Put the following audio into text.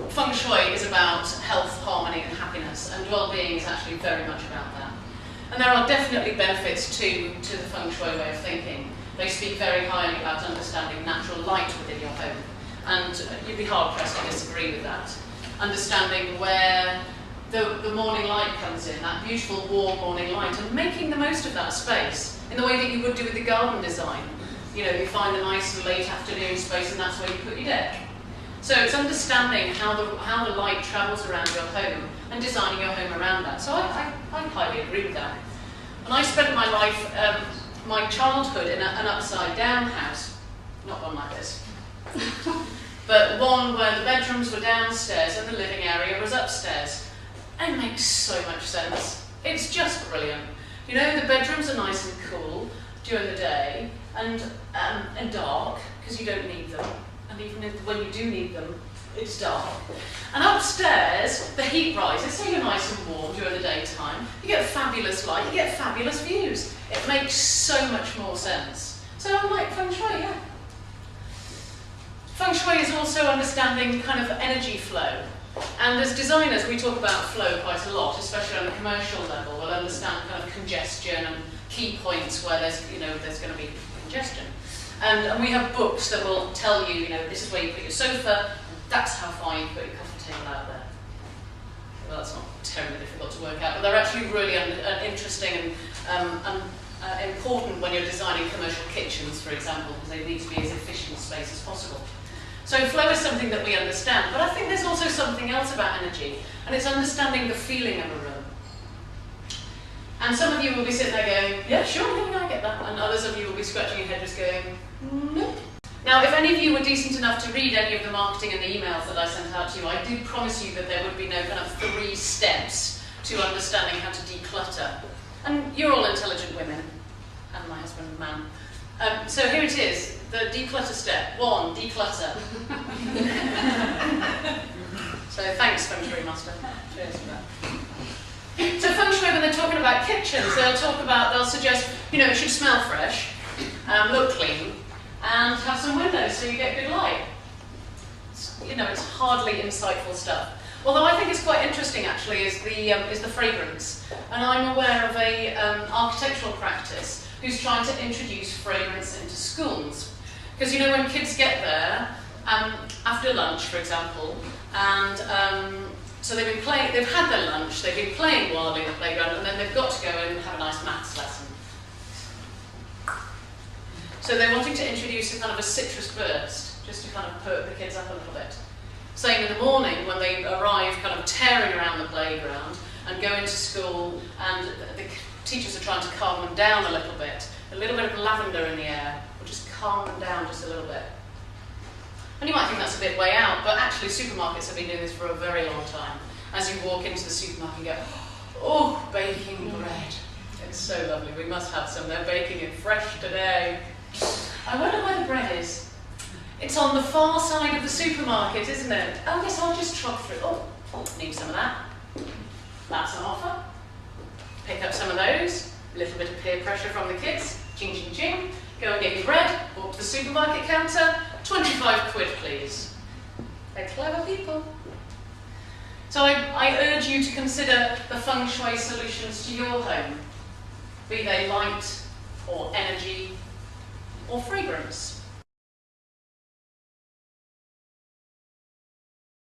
Feng Shui is about health, harmony and happiness, and well-being is actually very much about that. And there are definitely benefits to the Feng Shui way of thinking. They speak very highly about understanding natural light within your home, and you'd be hard-pressed to disagree with that. Understanding where the morning light comes in, that beautiful warm morning light, and making the most of that space in the way that you would do with the garden design. You know, you find a nice late afternoon space and that's where you put your deck. So it's understanding how the light travels around your home and designing your home around that. So I highly agree with that. And I spent my life, my childhood in an upside down house, not one like this, but one where the bedrooms were downstairs and the living area was upstairs. It makes so much sense. It's just brilliant. You know, the bedrooms are nice and cool during the day and dark, because you don't need them. And even when you do need them, it's dark. And upstairs, the heat rises, so you're nice and warm during the daytime. You get fabulous light, you get fabulous views. It makes so much more sense. So I like Feng Shui, yeah. Feng Shui is also understanding kind of energy flow. And as designers, we talk about flow quite a lot, especially on a commercial level. We'll understand kind of congestion and key points where there's going to be congestion. And we have books that will tell you, this is where you put your sofa, and that's how far you put your coffee table out there. Well, that's not terribly difficult to work out, but they're actually really interesting and important when you're designing commercial kitchens, for example, because they need to be as efficient a space as possible. So flow is something that we understand, but I think there's also something else about energy, and it's understanding the feeling of a room. And some of you will be sitting there going, yeah, sure, yeah, I get that, and others of you will be scratching your head just going, nope. Now, if any of you were decent enough to read any of the marketing and the emails that I sent out to you, I did promise you that there would be no kind of 3 steps to understanding how to declutter. And you're all intelligent women, and my husband, man. So here it is, the declutter step. 1, declutter. So thanks, Feng Shui Master. Cheers for that. So Feng Shui, when they're talking about kitchens, they'll suggest, it should smell fresh, look clean, and have some windows so you get good light. It's hardly insightful stuff. Although I think it's quite interesting, actually, is the fragrance. And I'm aware of a architectural practice who's trying to introduce fragrance into schools. Because when kids get there, after lunch, for example, and so they've had their lunch, they've been playing wildly in the playground, and then they've got to go and have a nice maths lesson. So they're wanting to introduce a kind of a citrus burst, just to kind of perk the kids up a little bit. Saying in the morning, when they arrive kind of tearing around the playground and go into school, and the teachers are trying to calm them down a little bit of lavender in the air will just calm them down just a little bit. And you might think that's a bit way out, but actually supermarkets have been doing this for a very long time. As you walk into the supermarket and go, oh, baking bread. It's so lovely, we must have some. They're baking it fresh today. I wonder where the bread is. It's on the far side of the supermarket, isn't it? Oh yes, I'll just trot through. Oh, need some of that. That's an offer. Pick up some of those. A little bit of peer pressure from the kids. Ching, ching, ching. Go and get your bread. Walk to the supermarket counter. 25 quid, please. They're clever people. So I urge you to consider the Feng Shui solutions to your home, be they light, or energy, or fragrance.